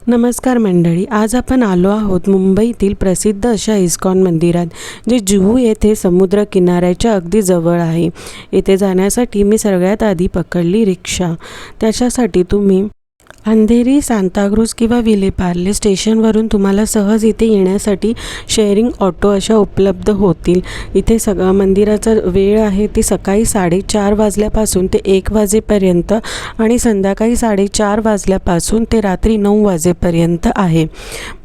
नमस्कार मंडळी, आज आपण आलो आहोत मुंबईतील प्रसिद्ध अशा इस्कॉन मंदिरात, जे जुहू येथे समुद्र किनाऱ्याच्या अगदी जवळ आहे। येथे जाण्यासाठी मी सगळ्यात आधी पकडली रिक्षा। त्याच्यासाठी तुम्ही अंधेरी, सांताक्रूज किंवा विलेपार्ले स्टेशनवरून तुम्हाला सहज इथे येण्यासाठी शेअरिंग ऑटो अशा उपलब्ध होतील। इथे मंदिराचा वेळ आहे ती सकाळी 4:30 वाजल्यापासून ते 1 वाजेपर्यंत आणि संध्याकाळी 4:30 वाजल्यापासून ते रात्री 9 वाजेपर्यंत आहे।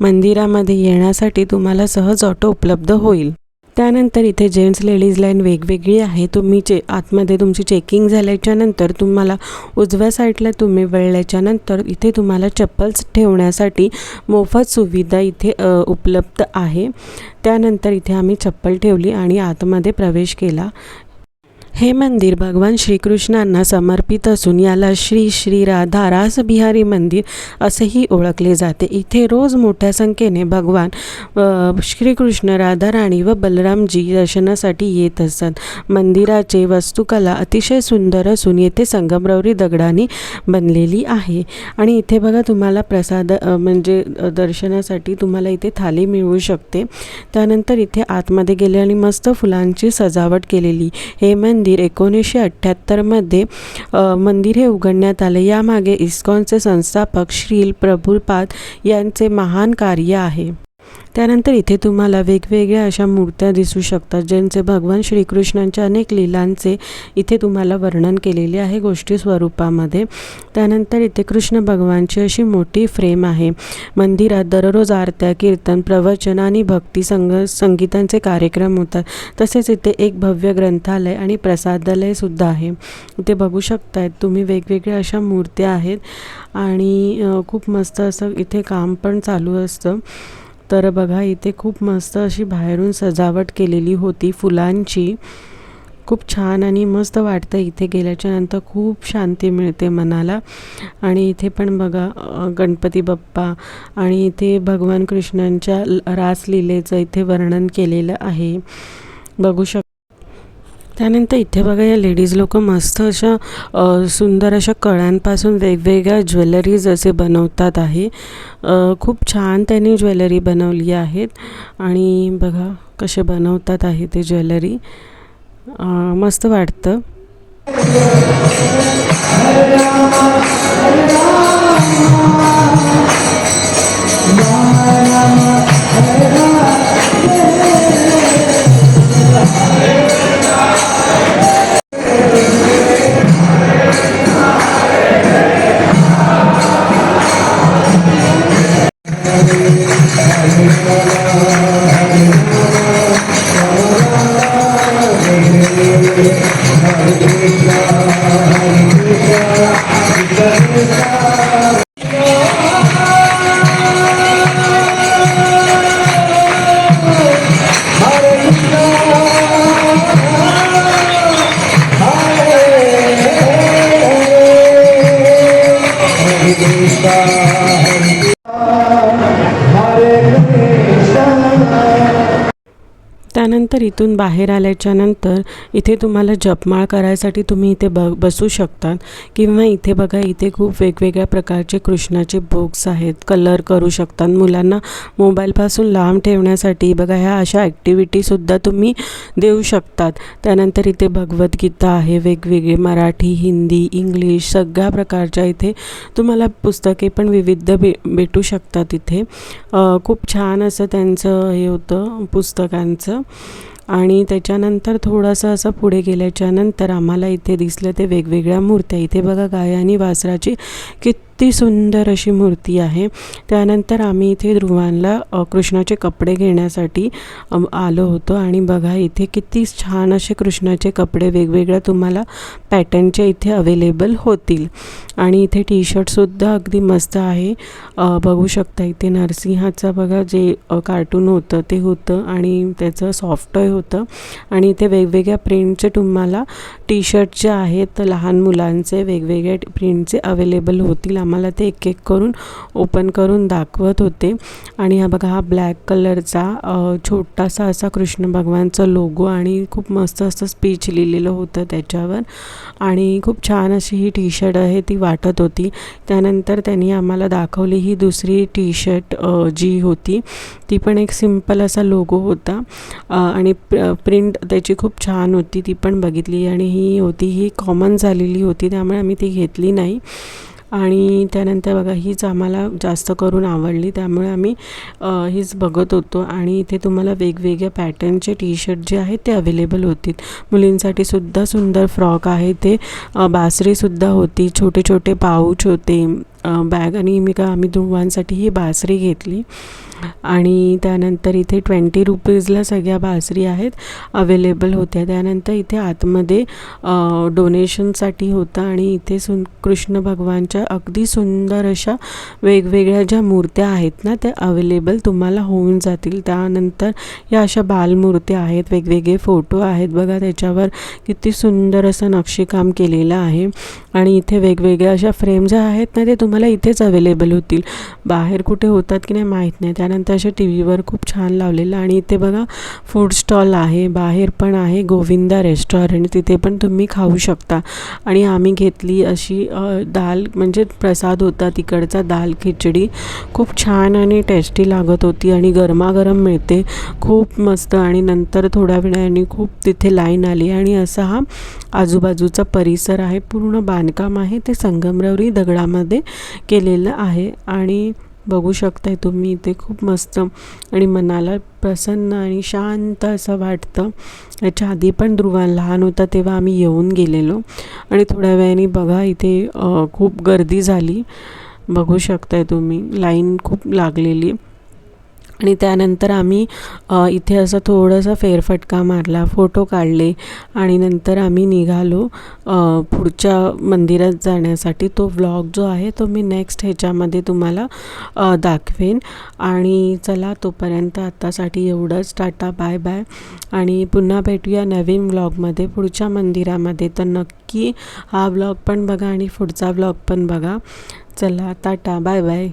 मंदिरामध्ये येण्यासाठी तुम्हाला सहज ऑटो उपलब्ध होईल। त्यानंतर इथे जेंट्स लेडीज लाईन वेगवेगळी आहे। तुम्ही आतमध्ये तुमची चेकिंग झाल्याच्यानंतर तुम्हाला उजव्या साईडला तुम्ही वळल्याच्यानंतर इथे तुम्हाला चप्पल्स ठेवण्यासाठी मोफत सुविधा इथे उपलब्ध आहे। त्यानंतर इथे आम्ही चप्पल ठेवली आणि आतमध्ये प्रवेश केला। हे मंदिर भगवान श्रीकृष्णांना समर्पित असून याला श्री श्री राधा रासबिहारी मंदिर असेही ओळखले जाते। इथे रोज मोठ्या संख्येने भगवान श्रीकृष्ण, राधा राणी व बलरामजी दर्शनासाठी येत असतात। मंदिराचे वास्तुकला अतिशय सुंदर असून येथे संगमरवरी दगडाने बनलेली आहे। आणि इथे बघा तुम्हाला प्रसाद म्हणजे दर्शनासाठी तुम्हाला इथे थाली मिळू शकते। त्यानंतर इथे आतमध्ये गेले आणि मस्त फुलांची सजावट केलेली हे मंदिर 1978 मध्ये मंदिर हे उघडण्यात आले। यामागे इस्कॉनचे संस्थापक श्रील प्रभुपाद यांचे महान कार्य आहे। त्यानंतर इथे तुम्हाला वेगवेगळ्या अशा मूर्त्या दिसू शकतात, ज्यांचे भगवान श्रीकृष्णांच्या अनेक लीलांचे इथे तुम्हाला वर्णन केलेले आहे गोष्टी स्वरूपामध्ये। त्यानंतर इथे कृष्ण भगवानची अशी मोठी फ्रेम आहे। मंदिरात दररोज आरत्या, कीर्तन, प्रवचन आणि भक्ती संगीतांचे कार्यक्रम होतात। तसेच इथे एक भव्य ग्रंथालय आणि प्रसादालय सुद्धा आहे। इथे बघू शकताय तुम्ही वेगवेगळ्या अशा मूर्त्या आहेत आणि खूप मस्त असं इथे काम पण चालू असतं। तर बघा इथे खूप मस्त अशी बाहेरून सजावट केलेली होती फुलांची। खूप छान आणि मस्त वाटतं इथे गेल्याच्या नंतर, खूप शांती मिळते मनाला। आणि इथे पण बघा गणपती बाप्पा आणि इथे भगवान कृष्णांच्या रासलीलेचं इथे वर्णन केलेलं आहे, बघू शकता। त्यानंतर इथे बघा या लेडीज लोक मस्त अशा सुंदर अशा कळ्यांपासून वेगवेगळ्या ज्वेलरीज असे बनवतात आहे। खूप छान त्यांनी ज्वेलरी बनवली आहेत आणि बघा कसे बनवतात आहे ते ज्वेलरी, मस्त वाटतं। त्यानंतर इथून बाहेर आल्याच्या नंतर इथे तुम्हाला जपमाळ करायसाठी तुम्ही इथे बसू शकतात किंवा इथे बघा इथे खूप वेगवेगळ्या प्रकारचे कृष्णाचे बुक्स आहेत, कलर करू शकतात। मुलांना मोबाईलपासून लांब ठेवण्यासाठी बघा ह्या अशा ॲक्टिव्हिटीसुद्धा तुम्ही देऊ शकतात। त्यानंतर इथे भगवद्गीता आहे, वेगवेगळे मराठी, हिंदी, इंग्लिश सगळ्या प्रकारच्या इथे तुम्हाला पुस्तके पण विविध भेटू शकतात। इथे खूप छान असं त्यांचं हे होतं पुस्तकांचं। आणि त्याच्यानंतर थोडंसं असं पुढे गेल्याच्या नंतर आम्हाला इथे दिसलं ते वेगवेगळ्या मूर्त्या। इथे बघा गाय आणि वासराची किती सुंदर अशी मूर्ती आहे। त्यानंतर आम्ही इथे ध्रुवांना कृष्णाचे कपडे घेण्यासाठी आलो होतो आणि बघा इथे किती छान असे कृष्णाचे कपडे वेगवेगळ्या तुम्हाला पॅटर्नचे इथे अवेलेबल होतील। आणि इथे टी शर्टसुद्धा अगदी मस्त आहे, बघू शकता। इथे नरसिंहाचं बघा जे कार्टून होतं ते होतं आणि त्याचं सॉफ्ट टॉय होतं। आणि इथे वेगवेगळ्या प्रिंटचे तुम्हाला टी शर्ट जे आहेत लहान मुलांचे वेगवेगळ्या प्रिंटचे अवेलेबल होतील। आम्हाला ते एक एक करून ओपन करून दाखवत होते. आणि हा बघा, हा ब्लॅक कलरचा छोटासा असा कृष्ण भगवानचा लोगो आणि खूप मस्त असं स्पीच लिहिलेलं होतं त्याच्यावर. आणि खूप छान अशी ही टी शर्ट आहे ती वाटत होती. त्यानंतर त्यांनी आम्हाला दाखवली ही दुसरी टी शर्ट जी होती ती पण एक सिंपल असा लोगो होता आणि प्रिंट त्याची खूप छान होती, ती पण बघितली. आणि ही कॉमन झालेली होती त्यामुळे आम्ही ती घेतली नाही. आणि त्यानंतर बघा, हीच आम्हाला जास्त करून आवडली त्यामुळे आम्ही हीच बघत होतो. आणि इथे तुम्हाला वेगवेगळ्या पॅटर्नचे टी शर्ट जे आहेत ते अवेलेबल होतील. मुलींसाठी सुद्धा सुंदर फ्रॉक आहे ते, बासरीसुद्धा होती, छोटे छोटे पाऊच होते, बॅग. आणि आम्ही दोघांसाठी ही बासरी घेतली. आणि त्यानंतर इथे 20 रुपीजला सगळ्या बासरी आहेत अवेलेबल होत्या. त्यानंतर इथे आतमध्ये डोनेशनसाठी होतं. आणि इथे कृष्ण भगवानच्या अगदी सुंदर अशा वेगवेगळ्या ज्या मूर्त्या आहेत ना त्या अवेलेबल तुम्हाला होऊन जातील. त्यानंतर या अशा बालमूर्त्या आहेत, वेगवेगळे फोटो आहेत बघा त्याच्यावर, किती सुंदर असं नक्षीकाम केलेलं आहे. आणि इथे वेगवेगळ्या अशा फ्रेम ज्या आहेत ना ते तुम्हाला इथेच अवेलेबल होतील, बाहेर कुठे होतात की नाही माहीत नाही. त्यानंतर अशा टी व्हीवर खूप छान लावलेलं. आणि इथे बघा फूड स्टॉल आहे, बाहेर पण आहे गोविंदा रेस्टॉरंट, तिथे पण तुम्ही खाऊ शकता. आणि आम्ही घेतली अशी दाल, म्हणजे प्रसाद होता तिकडचा, दाल खिचडी खूप छान आणि टेस्टी लागत होती आणि गरमागरम मिळते, खूप मस्त. आणि नंतर थोड्या वेळाने खूप तिथे लाईन आली. आणि असा हा आजूबाजूचा परिसर आहे, पूर्ण बांधकाम आहे ते संगमरवरी दगडामध्ये केलेलं आहे. आणि बघू शकताय तुम्ही इथे खूप मस्त आणि मनाला प्रसन्न आणि शांत असं वाटतं. याच्या आधी पण ध्रुव लहान होता तेव्हा आम्ही येऊन गेलेलो. आणि थोड्या वेळाने बघा इथे खूप गर्दी झाली, बघू शकताय तुम्ही, लाईन खूप लागलेली. आणि त्यानंतर आम्ही इथे असं थोडंसं फेरफटका मारला, फोटो काढले आणि नंतर आम्ही निघालो पुढच्या मंदिरात जाण्यासाठी. तो व्लॉग जो आहे तो मी नेक्स्ट ह्याच्यामध्ये तुम्हाला दाखवेन. आणि चला तोपर्यंत आत्तासाठी एवढंच, टाटा बाय बाय. आणि पुन्हा भेटूया नवीन व्लॉगमध्ये पुढच्या मंदिरामध्ये. तर नक्की हा व्लॉग पण बघा आणि पुढचा व्लॉग पण बघा. चला टाटा बाय बाय.